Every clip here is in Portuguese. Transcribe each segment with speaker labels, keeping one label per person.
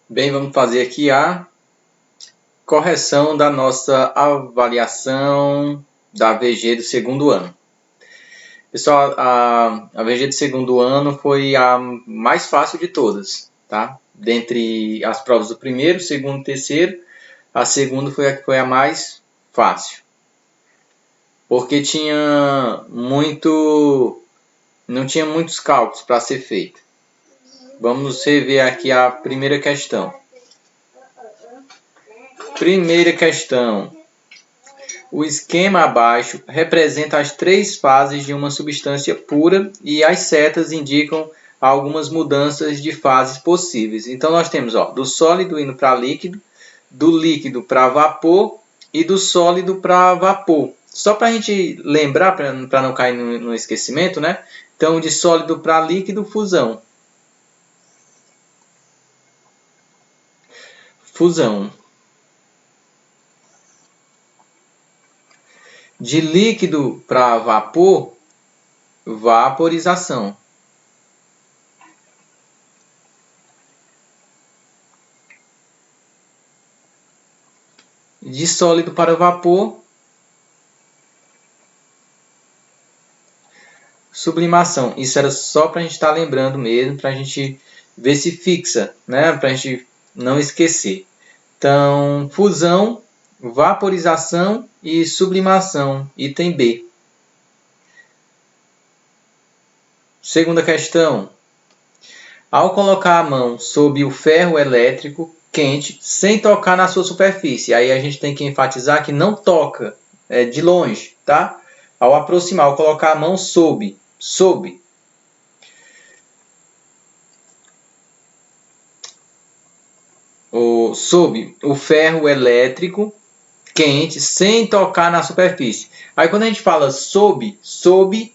Speaker 1: Bem, vamos fazer aqui a correção da nossa avaliação da VG do segundo ano. Pessoal, a VG do segundo ano foi a mais fácil de todas, tá? Dentre as provas do primeiro, segundo e terceiro, a segunda foi a que foi a mais fácil. Porque não tinha muitos cálculos para ser feito. Vamos rever aqui a primeira questão. Primeira questão. O esquema abaixo representa as três fases de uma substância pura e as setas indicam algumas mudanças de fases possíveis. Então, nós temos do sólido indo para líquido, do líquido para vapor e do sólido para vapor. Só para a gente lembrar, para não cair no esquecimento, né? Então, de sólido para líquido, fusão. Fusão. De líquido para vapor, vaporização. De sólido para vapor, sublimação. Isso era só para a gente estar lembrando mesmo, para a gente ver se fixa, né? Para a gente não esquecer. Então, fusão, vaporização e sublimação, item B. Segunda questão. Ao colocar a mão sob o ferro elétrico quente, sem tocar na sua superfície, aí a gente tem que enfatizar que não toca, de longe, tá? Ao aproximar, ao colocar a mão sob. Sob o ferro elétrico quente sem tocar na superfície. Aí quando a gente fala sob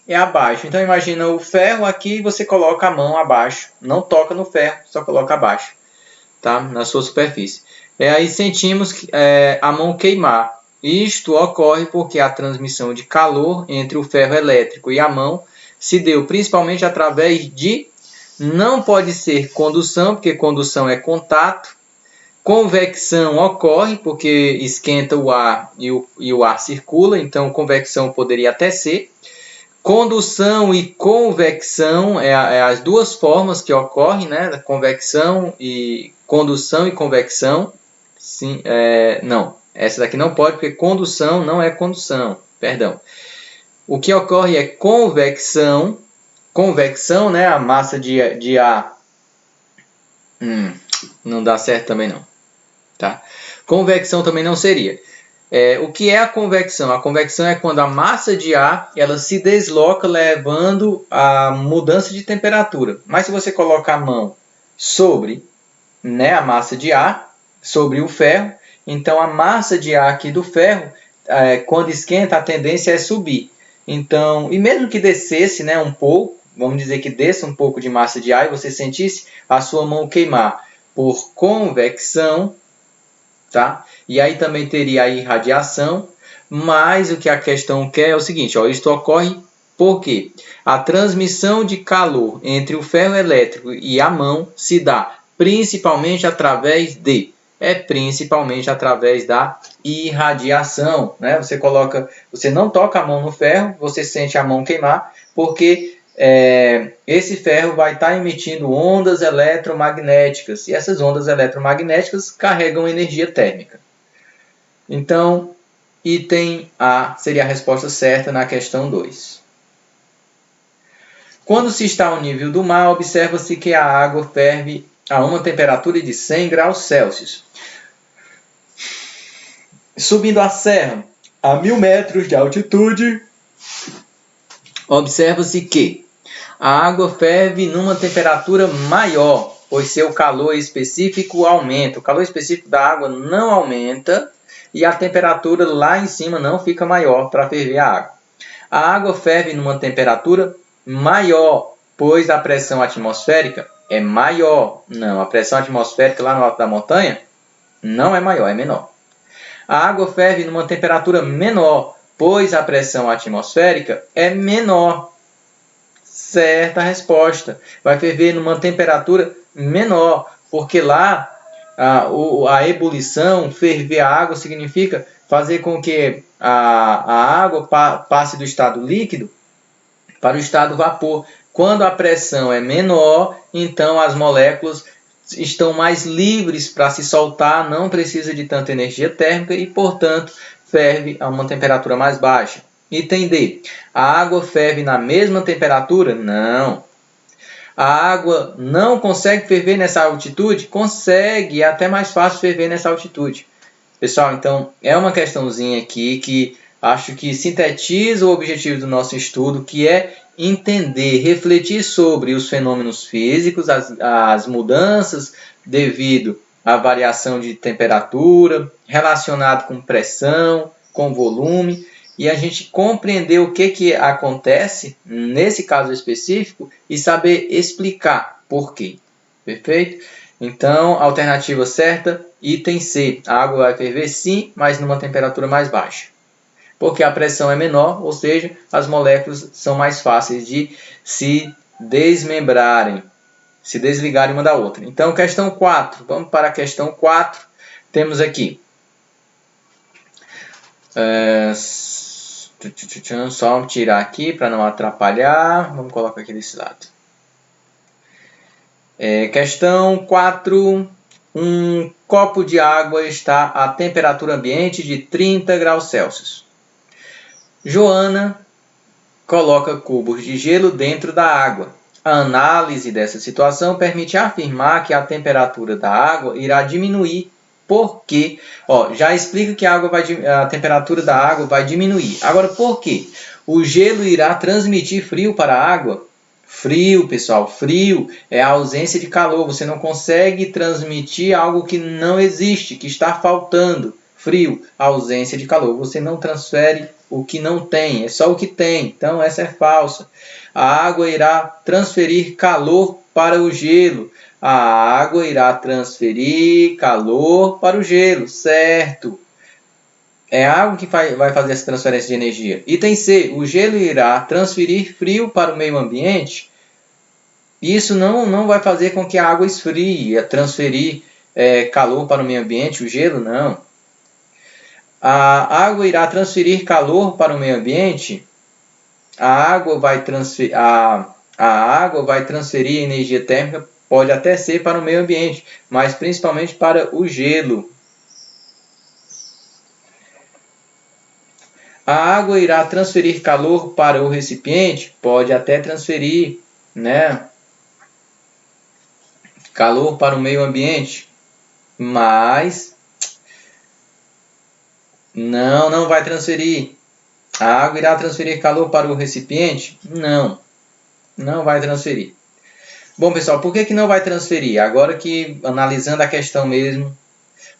Speaker 1: é abaixo. Então imagina o ferro aqui e você coloca a mão abaixo. Não toca no ferro, só coloca abaixo, tá? Na sua superfície. Aí sentimos a mão queimar. Isto ocorre porque a transmissão de calor entre o ferro elétrico e a mão se deu principalmente através de, não pode ser condução, porque condução é contato. Convecção ocorre porque esquenta o ar e o ar circula, então convecção poderia até ser. Condução e convecção as duas formas que ocorrem, né? Convecção e condução e convecção. Sim, não, essa daqui não pode porque condução não é condução, perdão. O que ocorre é convecção, né? A massa de ar não dá certo também não. Tá? Convecção também não seria. O que é a convecção? A convecção é quando a massa de ar ela se desloca levando a mudança de temperatura. Mas se você colocar a mão sobre, né, a massa de ar, sobre o ferro, então a massa de ar aqui do ferro, quando esquenta, a tendência é subir. Então, e mesmo que descesse, né, um pouco, vamos dizer que desça um pouco de massa de ar e você sentisse a sua mão queimar por convecção, tá? E aí também teria a irradiação, mas o que a questão quer é o seguinte, isto ocorre porque a transmissão de calor entre o ferro elétrico e a mão se dá principalmente através da irradiação, né? Você não toca a mão no ferro, você sente a mão queimar, porque esse ferro vai estar emitindo ondas eletromagnéticas, e essas ondas eletromagnéticas carregam energia térmica. Então, item A seria a resposta certa na questão 2. Quando se está ao nível do mar, observa-se que a água ferve a uma temperatura de 100 graus Celsius. Subindo a serra a 1000 metros de altitude, observa-se que a água ferve numa temperatura maior, pois seu calor específico aumenta. O calor específico da água não aumenta e a temperatura lá em cima não fica maior para ferver a água. A água ferve numa temperatura maior, pois a pressão atmosférica é maior. Não, a pressão atmosférica lá no alto da montanha não é maior, é menor. A água ferve numa temperatura menor, pois a pressão atmosférica é menor. Certa resposta. Vai ferver numa temperatura menor, porque lá A ebulição, ferver a água, significa fazer com que a água passe do estado líquido para o estado vapor. Quando a pressão é menor, então as moléculas estão mais livres para se soltar, não precisa de tanta energia térmica e, portanto, ferve a uma temperatura mais baixa. Item D. A água ferve na mesma temperatura? Não. A água não consegue ferver nessa altitude? Consegue, é até mais fácil ferver nessa altitude. Pessoal, então, é uma questãozinha aqui que acho que sintetiza o objetivo do nosso estudo, que é entender, refletir sobre os fenômenos físicos, as mudanças devido à variação de temperatura, relacionado com pressão, com volume, e a gente compreender o que acontece nesse caso específico e saber explicar por quê. Perfeito? Então, alternativa certa, item C. A água vai ferver sim, mas numa temperatura mais baixa. Porque a pressão é menor, ou seja, as moléculas são mais fáceis de se desmembrarem, se desligarem uma da outra. Então, questão 4. Vamos para a questão 4. Temos aqui. Só tirar aqui para não atrapalhar. Vamos colocar aqui desse lado. Questão 4. Um copo de água está a temperatura ambiente de 30 graus Celsius. Joana coloca cubos de gelo dentro da água. A análise dessa situação permite afirmar que a temperatura da água irá diminuir porque, já explica que a temperatura da água vai diminuir. Agora, por quê? O gelo irá transmitir frio para a água? Frio, pessoal, frio é a ausência de calor. Você não consegue transmitir algo que não existe, que está faltando. Frio, ausência de calor. Você não transfere o que não tem, é só o que tem. Então, essa é falsa. A água irá transferir calor para o gelo. A água irá transferir calor para o gelo, certo? É a água que vai fazer essa transferência de energia. Item C. O gelo irá transferir frio para o meio ambiente. Isso não vai fazer com que a água esfrie, transferir calor para o meio ambiente, o gelo não. A água irá transferir calor para o meio ambiente. A água vai transferir energia térmica, pode até ser para o meio ambiente, mas principalmente para o gelo. A água irá transferir calor para o recipiente? Pode até transferir, calor para o meio ambiente, mas não vai transferir. A água irá transferir calor para o recipiente? Não vai transferir. Bom, pessoal, por que não vai transferir? Agora que, analisando a questão mesmo,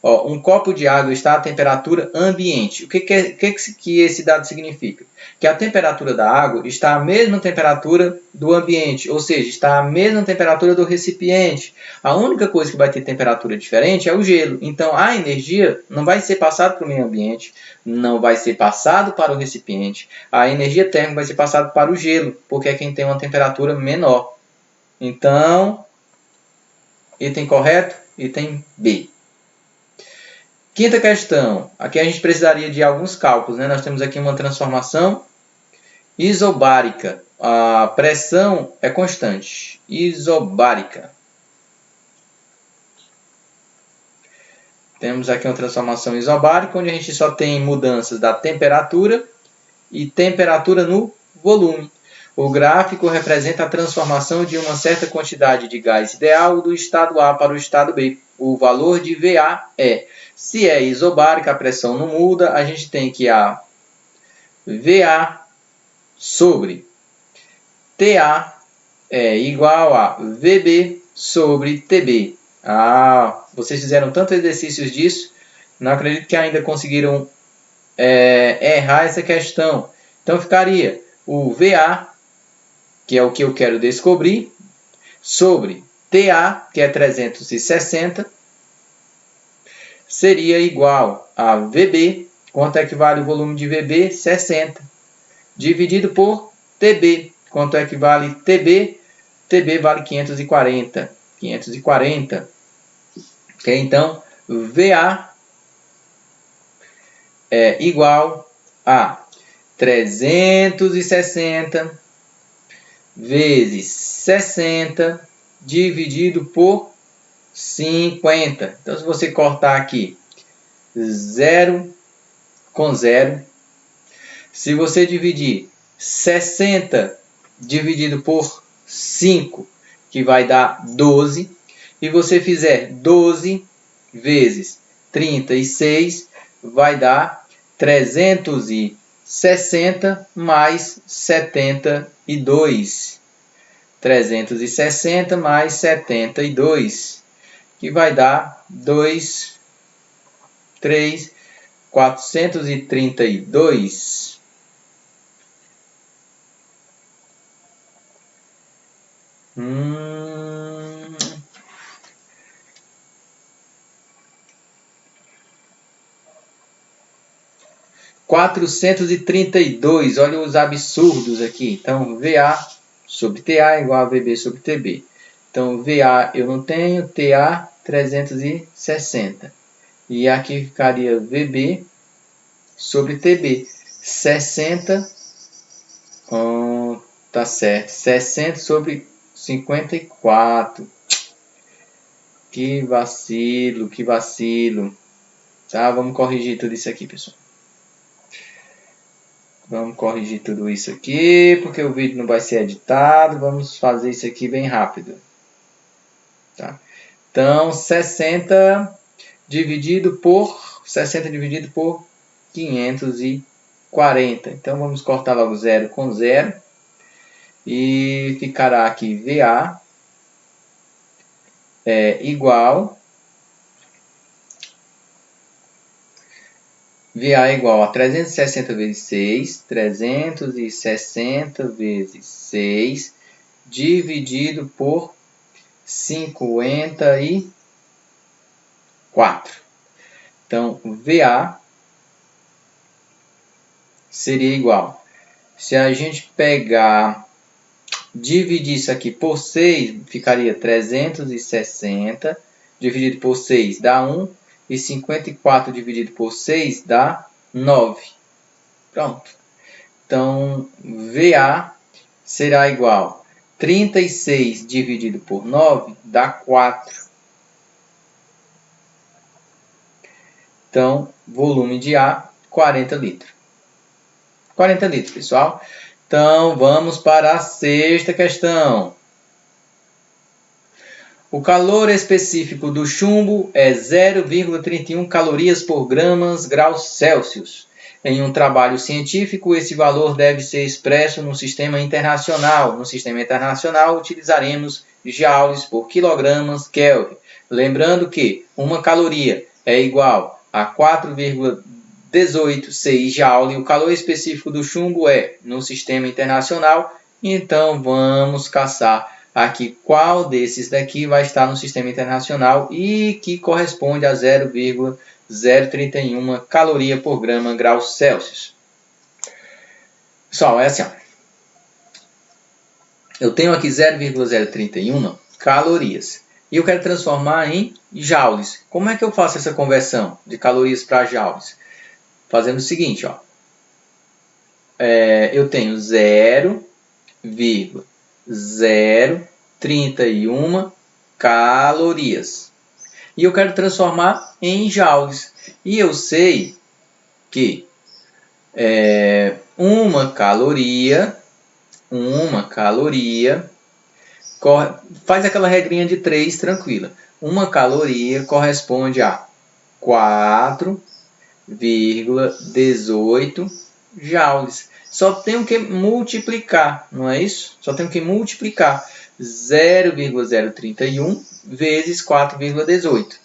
Speaker 1: um copo de água está a temperatura ambiente. O que esse dado significa? Que a temperatura da água está à mesma temperatura do ambiente, ou seja, está à mesma temperatura do recipiente. A única coisa que vai ter temperatura diferente é o gelo. Então, a energia não vai ser passada para o meio ambiente, não vai ser passado para o recipiente. A energia térmica vai ser passada para o gelo, porque é quem tem uma temperatura menor. Então, item correto, item B. Quinta questão. Aqui a gente precisaria de alguns cálculos, Nós temos aqui uma transformação isobárica. A pressão é constante. Isobárica. Temos aqui uma transformação isobárica, onde a gente só tem mudanças da temperatura e temperatura no volume. O gráfico representa a transformação de uma certa quantidade de gás ideal do estado A para o estado B. O valor de VA é, se é isobárica, a pressão não muda, a gente tem que a VA sobre TA é igual a VB sobre TB. Vocês fizeram tantos exercícios disso, não acredito que ainda conseguiram errar essa questão. Então ficaria o VA, que é o que eu quero descobrir, sobre TA, que é 360, seria igual a VB, quanto é que vale o volume de VB? 60, dividido por TB, quanto é que vale TB? TB vale 540. Ok? Então, VA é igual a 360 vezes 60 dividido por 50. Então, se você cortar aqui 0 com 0, se você dividir 60 dividido por 5, que vai dar 12, e você fizer 12 vezes 36, vai dar 360 mais 72. 360 mais 72, que vai dar 2, 3, 432. 432, olha os absurdos aqui. Então, VA sobre TA é igual a VB sobre TB. Então, VA eu não tenho, TA 360. E aqui ficaria VB sobre TB. 60, tá certo, 60 sobre 54. Que vacilo, que vacilo. Tá, vamos corrigir tudo isso aqui, pessoal. Vamos corrigir tudo isso aqui, porque o vídeo não vai ser editado. Vamos fazer isso aqui bem rápido. Tá? Então, 60 dividido por 540. Então, vamos cortar logo 0 com 0. E ficará aqui VA é igual a 360 vezes 6, 360 vezes 6, dividido por 54. Então, VA seria igual. Se a gente pegar, dividir isso aqui por 6, ficaria 360 dividido por 6 dá 1. E 54 dividido por 6 dá 9. Pronto. Então, VA será igual a 36 dividido por 9 dá 4. Então, volume de ar, 40 litros. 40 litros, pessoal. Então, vamos para a sexta questão. O calor específico do chumbo é 0,31 calorias por graus Celsius. Em um trabalho científico, esse valor deve ser expresso no sistema internacional. No sistema internacional, utilizaremos joules por quilogramas Kelvin. Lembrando que uma caloria é igual a 4,186 joule. O calor específico do chumbo é no sistema internacional. Então, vamos caçar aqui qual desses daqui vai estar no sistema internacional e que corresponde a 0,031 caloria por graus Celsius. Pessoal, é assim, ó. Eu tenho aqui 0,031 calorias e eu quero transformar em joules. Como é que eu faço essa conversão de calorias para joules? Fazendo o seguinte, ó. Eu tenho 0,031 calorias. E eu quero transformar em joules. E eu sei que uma caloria, faz aquela regrinha de 3 tranquila. Uma caloria corresponde a 4,18 joules. Só tenho que multiplicar, não é isso? Só tenho que multiplicar 0,031 vezes 4,18.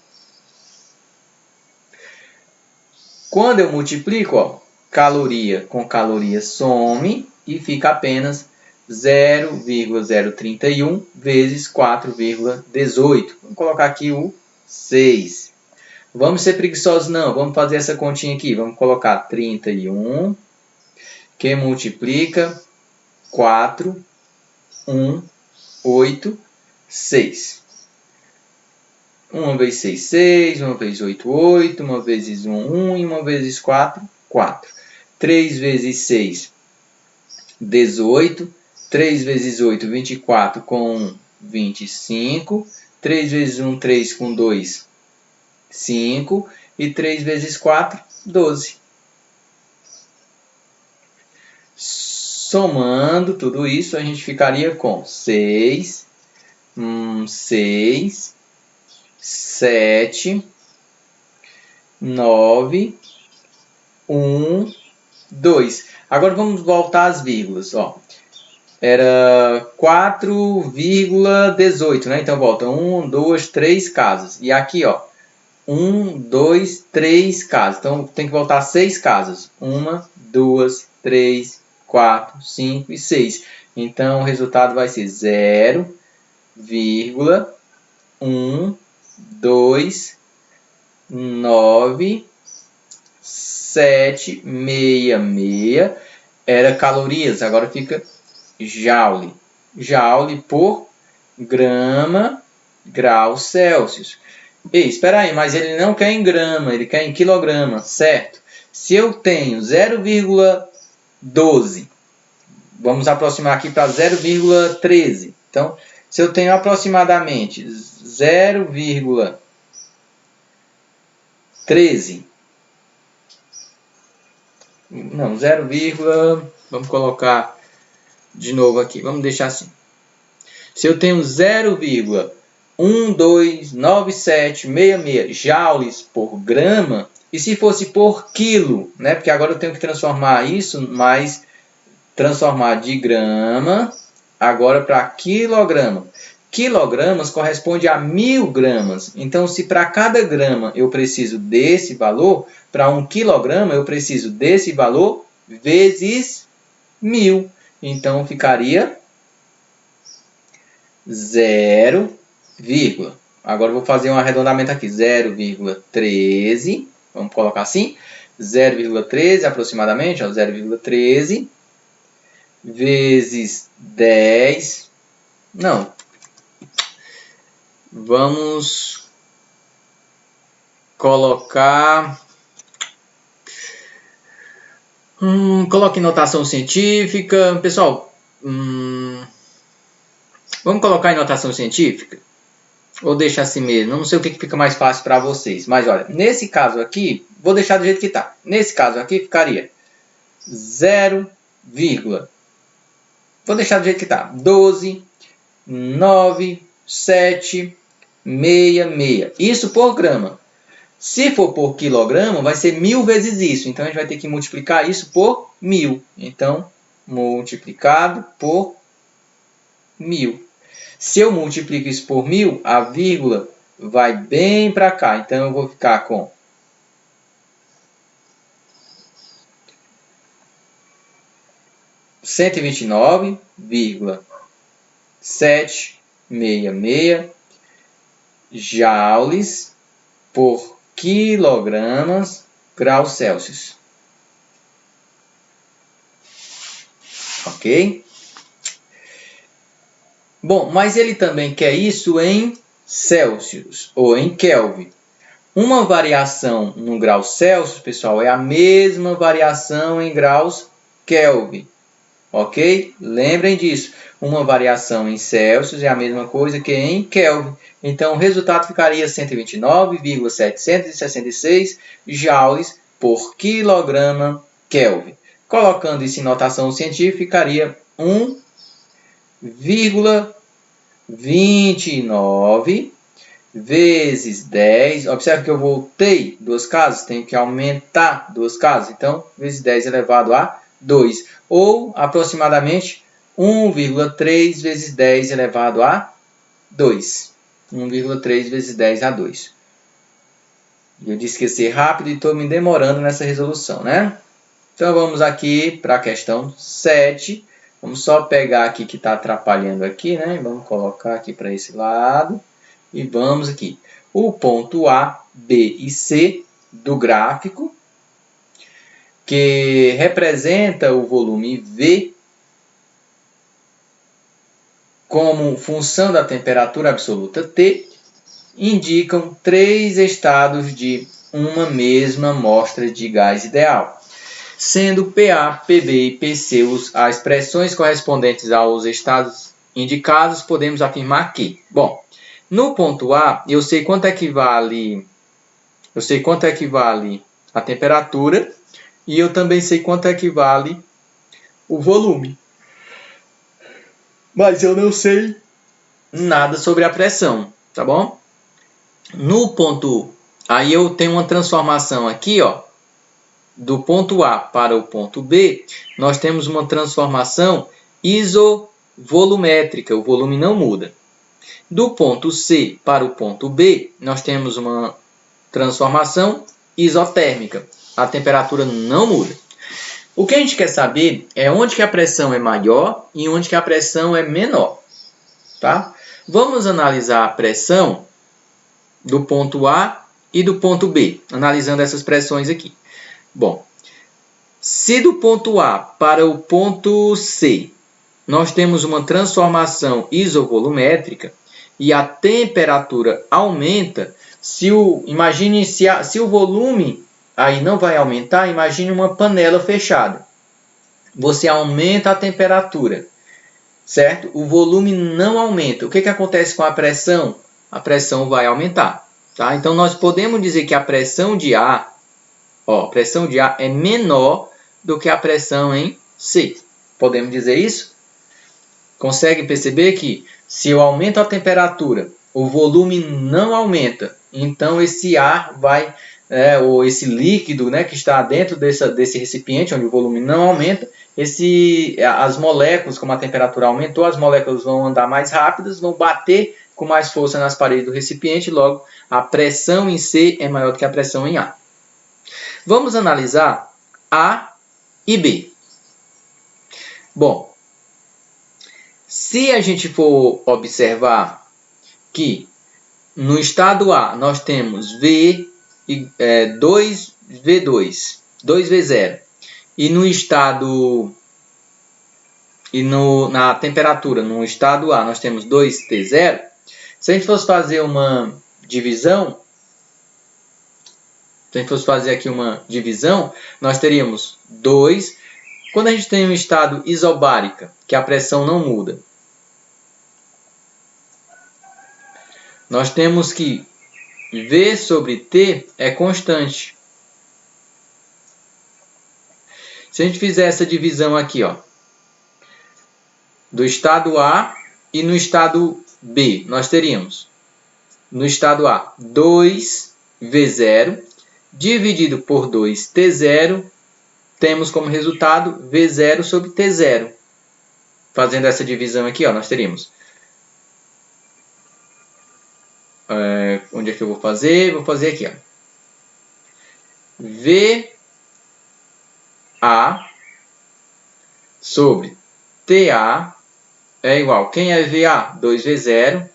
Speaker 1: Quando eu multiplico, ó, caloria com caloria some e fica apenas 0,031 vezes 4,18. Vamos colocar aqui o 6. Vamos ser preguiçosos? Não, vamos fazer essa continha aqui. Vamos colocar 31, que multiplica 4, 1, 8, 6. 1 vezes 6, 6. 1 vezes 8, 8. 1 vezes 1, 1. E 1 vezes 4, 4. 3 vezes 6, 18. 3 vezes 8, 24. Com 1, 25. 3 vezes 1, 3. Com 2, 5. E 3 vezes 4, 12. Somando tudo isso, a gente ficaria com 6, 6, 7, 9, 1, 2. Agora vamos voltar às vírgulas. Ó. Era 4,18, né? Então volta 1, 2, 3 casas. E aqui, ó, 1, 2, 3 casas. Então tem que voltar 6 casas. 1, 2, 3, 4, 5 e 6. Então o resultado vai ser 0,129,766. Era calorias, agora fica joule. Joule por grama, graus Celsius. Ei, espera aí, mas ele não quer em grama, ele quer em quilograma, certo? Se eu tenho 0,12, vamos aproximar aqui para 0,13. Então, se eu tenho aproximadamente 0,13, não, 0, vamos colocar de novo aqui, vamos deixar assim. Se eu tenho 0,129766 joules por grama, e se fosse por quilo, né? Porque agora eu tenho que transformar isso, mas transformar de grama agora para quilograma. Quilogramas corresponde a 1000 gramas. Então, se para cada grama eu preciso desse valor, para 1 quilograma eu preciso desse valor vezes 1000. Então, ficaria 0, agora eu vou fazer um arredondamento aqui, 0,13, vamos colocar assim, 0,13 aproximadamente, 0,13 vezes 10, não, vamos colocar, coloque notação científica, pessoal, vamos colocar em notação científica? Ou deixar assim mesmo? Não sei o que fica mais fácil para vocês. Mas olha, nesse caso aqui, vou deixar do jeito que está. Nesse caso aqui ficaria 0, vou deixar do jeito que está. 12, 9, 7, 66. Isso por grama. Se for por quilograma, vai ser 1000 vezes isso. Então, a gente vai ter que multiplicar isso por 1000. Então, multiplicado por 1000. Se eu multiplico isso por 1000, a vírgula vai bem para cá. Então, eu vou ficar com 129,766 joules por quilogramas graus Celsius. Ok? Bom, mas ele também quer isso em Celsius ou em Kelvin. Uma variação no grau Celsius, pessoal, é a mesma variação em graus Kelvin. Ok? Lembrem disso. Uma variação em Celsius é a mesma coisa que em Kelvin. Então, o resultado ficaria 129,766 joules por quilograma Kelvin. Colocando isso em notação científica, ficaria 1,29 vezes 10. Observe que eu voltei duas casas, tenho que aumentar duas casas. Então, vezes 10 elevado a 2. Ou, aproximadamente, 1,3 vezes 10 elevado a 2. 1,3 vezes 10 a 2. Eu disse que ia ser rápido e estou me demorando nessa resolução, né? Então, vamos aqui para a questão 7. Vamos só pegar aqui que está atrapalhando aqui, né? Vamos colocar aqui para esse lado. E vamos aqui. O ponto A, B e C do gráfico, que representa o volume V como função da temperatura absoluta T, indicam 3 estados de uma mesma amostra de gás ideal, sendo PA, PB e PC as expressões correspondentes aos estados indicados. Podemos afirmar que, bom, no ponto A, eu sei quanto equivale a temperatura e eu também sei quanto equivale o volume. Mas eu não sei nada sobre a pressão, tá bom? No ponto, aí eu tenho uma transformação aqui, ó, do ponto A para o ponto B, nós temos uma transformação isovolumétrica, o volume não muda. Do ponto C para o ponto B, nós temos uma transformação isotérmica, a temperatura não muda. O que a gente quer saber é onde que a pressão é maior e onde que a pressão é menor, tá? Vamos analisar a pressão do ponto A e do ponto B, analisando essas pressões aqui. Bom, se do ponto A para o ponto C nós temos uma transformação isovolumétrica e a temperatura aumenta, se o volume aí não vai aumentar, imagine uma panela fechada. Você aumenta a temperatura, certo? O volume não aumenta. O que acontece com a pressão? A pressão vai aumentar, tá? Então nós podemos dizer que a pressão de A é menor do que a pressão em C. Podemos dizer isso? Consegue perceber que se eu aumento a temperatura, o volume não aumenta. Então esse ar vai, ou esse líquido, né, que está dentro desse recipiente, onde o volume não aumenta, as moléculas, como a temperatura aumentou, as moléculas vão andar mais rápidas, vão bater com mais força nas paredes do recipiente, logo a pressão em C é maior do que a pressão em A. Vamos analisar A e B. Bom, se a gente for observar que no estado A nós temos V, 2V2, 2V0, e no estado na temperatura no estado A nós temos 2T0, se a gente fosse fazer uma divisão, nós teríamos 2. Quando a gente tem um estado isobárica, que a pressão não muda, nós temos que V sobre T é constante. Se a gente fizer essa divisão aqui, ó, do estado A e no estado B, nós teríamos no estado A 2V0 dividido por 2T0, temos como resultado V0 sobre T0. Fazendo essa divisão aqui, ó, nós teríamos... onde é que eu vou fazer? Vou fazer aqui, ó. VA sobre TA é igual. Quem é VA? 2V0.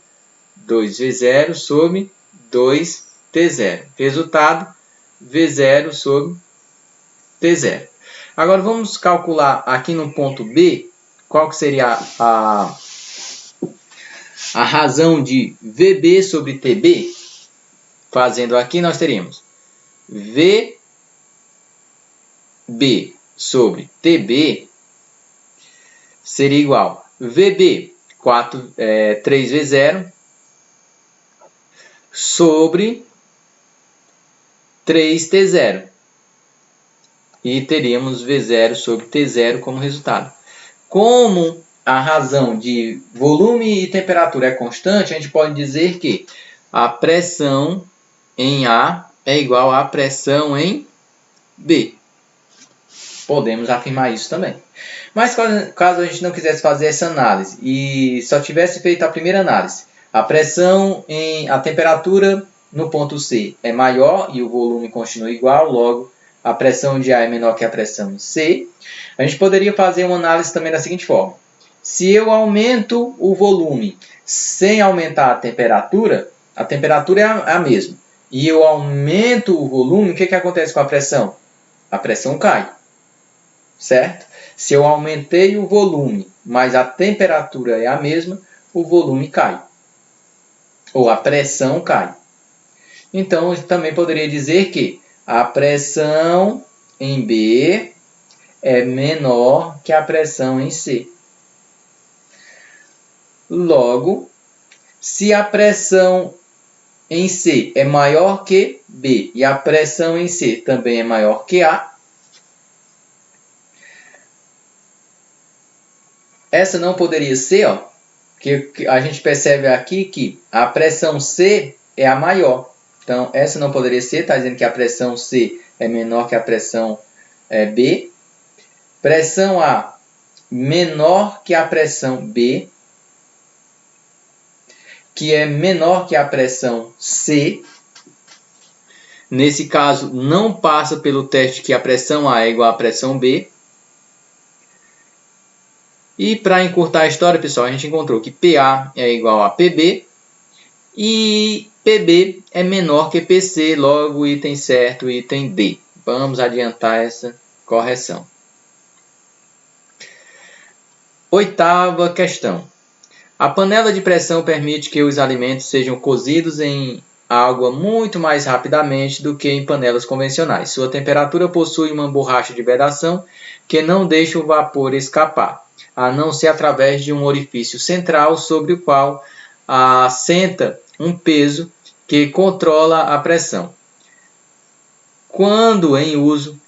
Speaker 1: 2V0 sobre 2T0. Resultado, V0 sobre T0. Agora vamos calcular aqui no ponto B qual que seria a razão de VB sobre TB. Fazendo aqui nós teríamos VB sobre TB seria igual VB 3V0 sobre 3T0. E teríamos V0 sobre T0 como resultado. Como a razão de volume e temperatura é constante, a gente pode dizer que a pressão em A é igual à pressão em B. Podemos afirmar isso também. Mas caso a gente não quisesse fazer essa análise e só tivesse feito a primeira análise, a temperatura no ponto C é maior e o volume continua igual, logo a pressão de A é menor que a pressão em C. A gente poderia fazer uma análise também da seguinte forma. Se eu aumento o volume sem aumentar a temperatura é a mesma. E eu aumento o volume, o que acontece com a pressão? A pressão cai, certo? Se eu aumentei o volume, mas a temperatura é a mesma, o volume cai. ou a pressão cai. Então, também poderia dizer que a pressão em B é menor que a pressão em C. Logo, se a pressão em C é maior que B e a pressão em C também é maior que A, essa não poderia ser, ó, que a gente percebe aqui que a pressão C é a maior. Então, essa não poderia ser, está dizendo que a pressão C é menor que a pressão B. Pressão A menor que a pressão B, que é menor que a pressão C. Nesse caso, não passa pelo teste que a pressão A é igual à pressão B. E para encurtar a história, pessoal, a gente encontrou que PA é igual a PB e PB é menor que PC, logo item certo, item D. Vamos adiantar essa correção. Oitava questão. A panela de pressão permite que os alimentos sejam cozidos em água muito mais rapidamente do que em panelas convencionais. Sua temperatura possui uma borracha de vedação que não deixa o vapor escapar, a não ser através de um orifício central sobre o qual assenta um peso que controla a pressão. Quando em uso,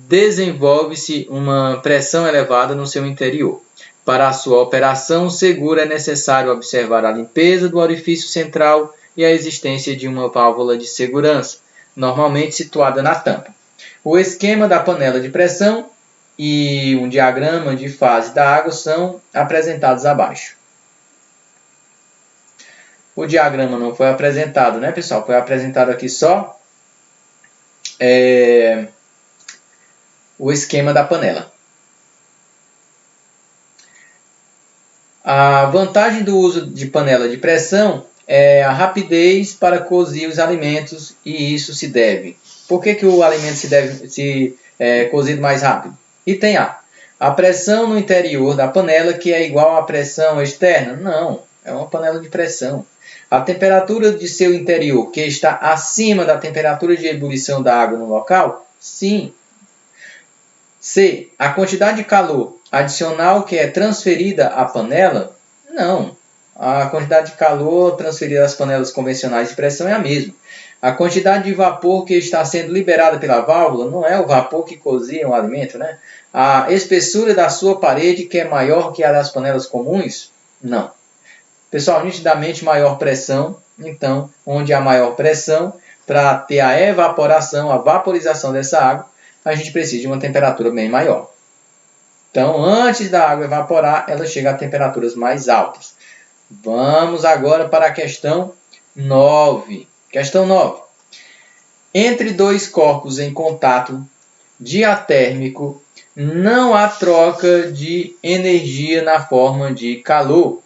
Speaker 1: desenvolve-se uma pressão elevada no seu interior. Para a sua operação segura é necessário observar a limpeza do orifício central e a existência de uma válvula de segurança, normalmente situada na tampa. O esquema da panela de pressão e um diagrama de fase da água são apresentados abaixo. O diagrama não foi apresentado, né, pessoal? Foi apresentado aqui só o esquema da panela. A vantagem do uso de panela de pressão é a rapidez para cozir os alimentos, e isso se deve. Por que o alimento se deve ser cozido mais rápido? Item A. A pressão no interior da panela, que é igual à pressão externa? Não, é uma panela de pressão. A temperatura de seu interior, que está acima da temperatura de ebulição da água no local? Sim. C. A quantidade de calor adicional que é transferida à panela? Não. A quantidade de calor transferida às panelas convencionais de pressão é a mesma. A quantidade de vapor que está sendo liberada pela válvula não é o vapor que cozinha o alimento, né? A espessura da sua parede, que é maior que a das panelas comuns? Não. Pessoal, nitidamente maior pressão. Então, onde há maior pressão, para ter a evaporação, a vaporização dessa água, a gente precisa de uma temperatura bem maior. Então, antes da água evaporar, ela chega a temperaturas mais altas. Vamos agora para a questão 9. Questão 9. Entre dois corpos em contato diatérmico, não há troca de energia na forma de calor.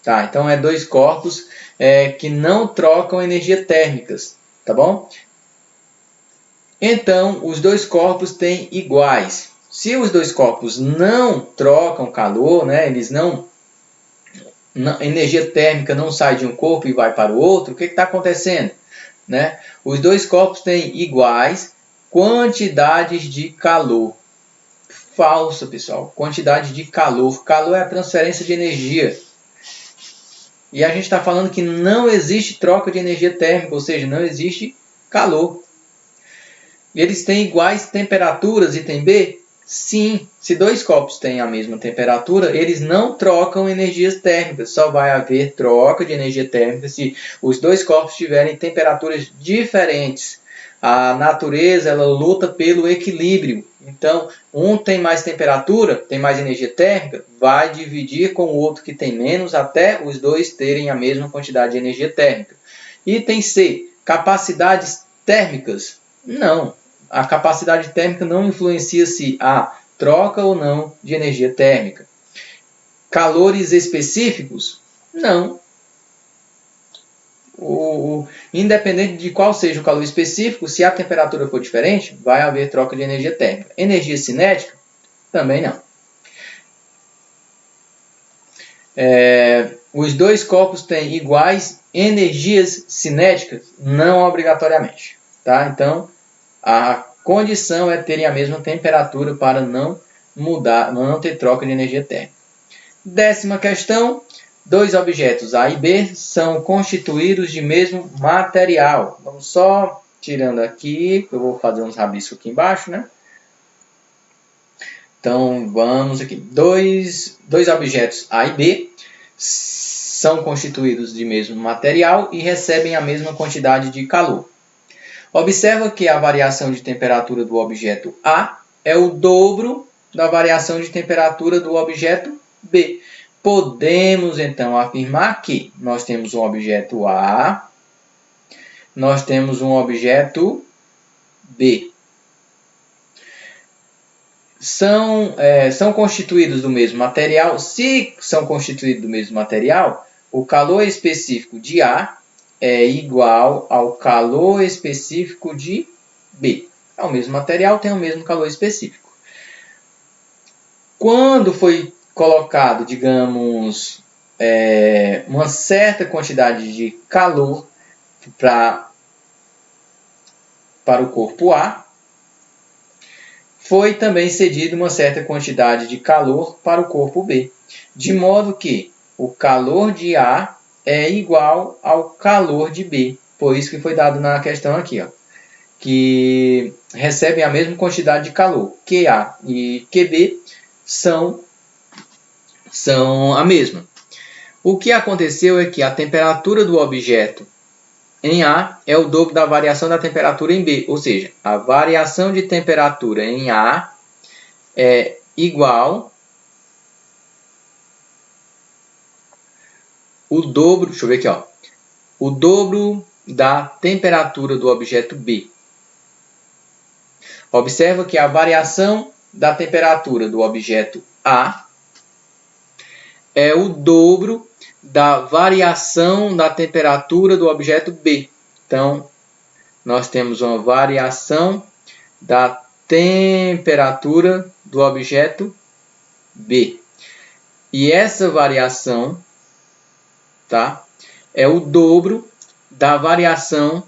Speaker 1: Tá, então, é dois corpos que não trocam energia térmicas, tá bom? Então, os dois corpos têm iguais. Se os dois corpos não trocam calor, né, a energia térmica não sai de um corpo e vai para o outro, o que está acontecendo? Né? Os dois corpos têm iguais quantidades de calor. Falso, pessoal. Quantidade de calor. Calor é a transferência de energia. E a gente está falando que não existe troca de energia térmica, ou seja, não existe calor. Eles têm iguais temperaturas, item B? Sim, se dois copos têm a mesma temperatura, eles não trocam energias térmicas. Só vai haver troca de energia térmica se os dois corpos tiverem temperaturas diferentes. A natureza, ela luta pelo equilíbrio. Então, um tem mais temperatura, tem mais energia térmica, vai dividir com o outro que tem menos até os dois terem a mesma quantidade de energia térmica. Item C, capacidades térmicas? Não. A capacidade térmica não influencia se há troca ou não de energia térmica. Calores específicos? Não. Independente de qual seja o calor específico, se a temperatura for diferente, vai haver troca de energia térmica. Energia cinética? Também não. Os dois corpos têm iguais energias cinéticas? Não obrigatoriamente. Tá? Então, a condição é terem a mesma temperatura para não mudar, não ter troca de energia térmica. 10ª questão. Dois objetos A e B são constituídos de mesmo material. Vamos só tirando aqui, eu vou fazer uns rabiscos aqui embaixo, né? Então, vamos aqui. Dois objetos A e B são constituídos de mesmo material e recebem a mesma quantidade de calor. Observa que a variação de temperatura do objeto A é o dobro da variação de temperatura do objeto B. Podemos, então, afirmar que nós temos um objeto A, nós temos um objeto B. São constituídos do mesmo material. Se são constituídos do mesmo material, o calor específico de A é igual ao calor específico de B. É o mesmo material, tem o mesmo calor específico. Quando foi colocado, digamos, uma certa quantidade de calor para o corpo A, foi também cedido uma certa quantidade de calor para o corpo B, de modo que o calor de A é igual ao calor de B. Por isso que foi dado na questão aqui, ó, que recebem a mesma quantidade de calor. QA e QB são a mesma. O que aconteceu é que a temperatura do objeto em A é o dobro da variação da temperatura em B, ou seja, a variação de temperatura em A é igual o dobro, deixa eu ver aqui, ó, o dobro da temperatura do objeto B. Observa que a variação da temperatura do objeto A é o dobro da variação da temperatura do objeto B. Então, nós temos uma variação da temperatura do objeto B. E essa variação, tá, é o dobro da variação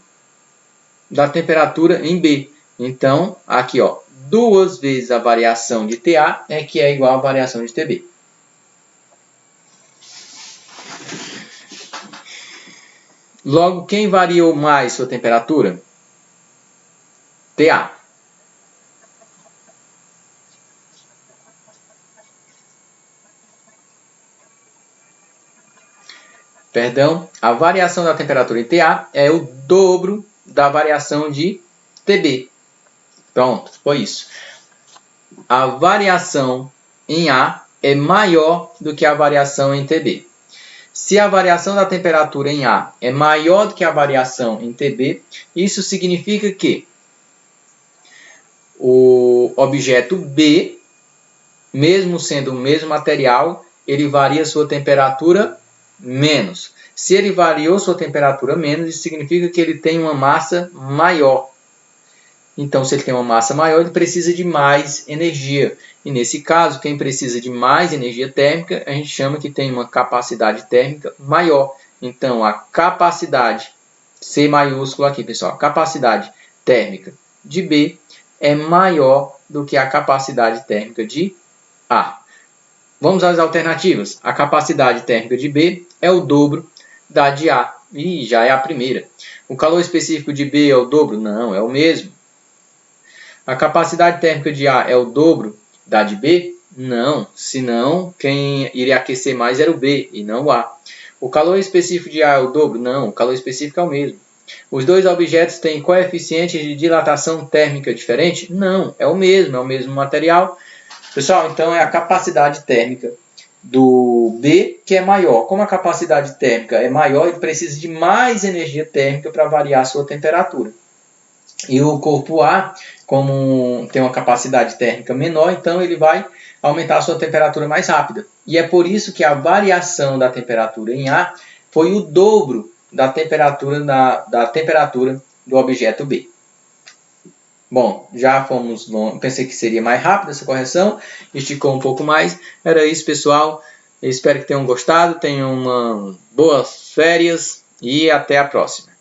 Speaker 1: da temperatura em B. Então, aqui, ó, 2 vezes a variação de TA é que é igual à variação de TB. Logo, quem variou mais sua temperatura? TA. Perdão, a variação da temperatura em TA é o dobro da variação de TB. Pronto, foi isso. A variação em A é maior do que a variação em TB. Se a variação da temperatura em A é maior do que a variação em TB, isso significa que o objeto B, mesmo sendo o mesmo material, ele varia sua temperatura menos. Se ele variou sua temperatura menos, isso significa que ele tem uma massa maior. Então, se ele tem uma massa maior, ele precisa de mais energia. E nesse caso, quem precisa de mais energia térmica, a gente chama que tem uma capacidade térmica maior. Então, a capacidade, C maiúsculo aqui, pessoal, a capacidade térmica de B é maior do que a capacidade térmica de A. Vamos às alternativas. A capacidade térmica de B é o dobro da de A. E já é a primeira. O calor específico de B é o dobro? Não, é o mesmo. A capacidade térmica de A é o dobro da de B? Não, senão quem iria aquecer mais era o B e não o A. O calor específico de A é o dobro? Não, o calor específico é o mesmo. Os dois objetos têm coeficientes de dilatação térmica diferente? Não, é o mesmo material. Pessoal, então é a capacidade térmica do B que é maior. Como a capacidade térmica é maior, ele precisa de mais energia térmica para variar a sua temperatura. E o corpo A, como tem uma capacidade térmica menor, então ele vai aumentar a sua temperatura mais rápida. E é por isso que a variação da temperatura em A foi o dobro da temperatura do objeto B. Bom, já fomos longe. Pensei que seria mais rápida essa correção, esticou um pouco mais. Era isso, pessoal. Eu espero que tenham gostado, tenham boas férias e até a próxima.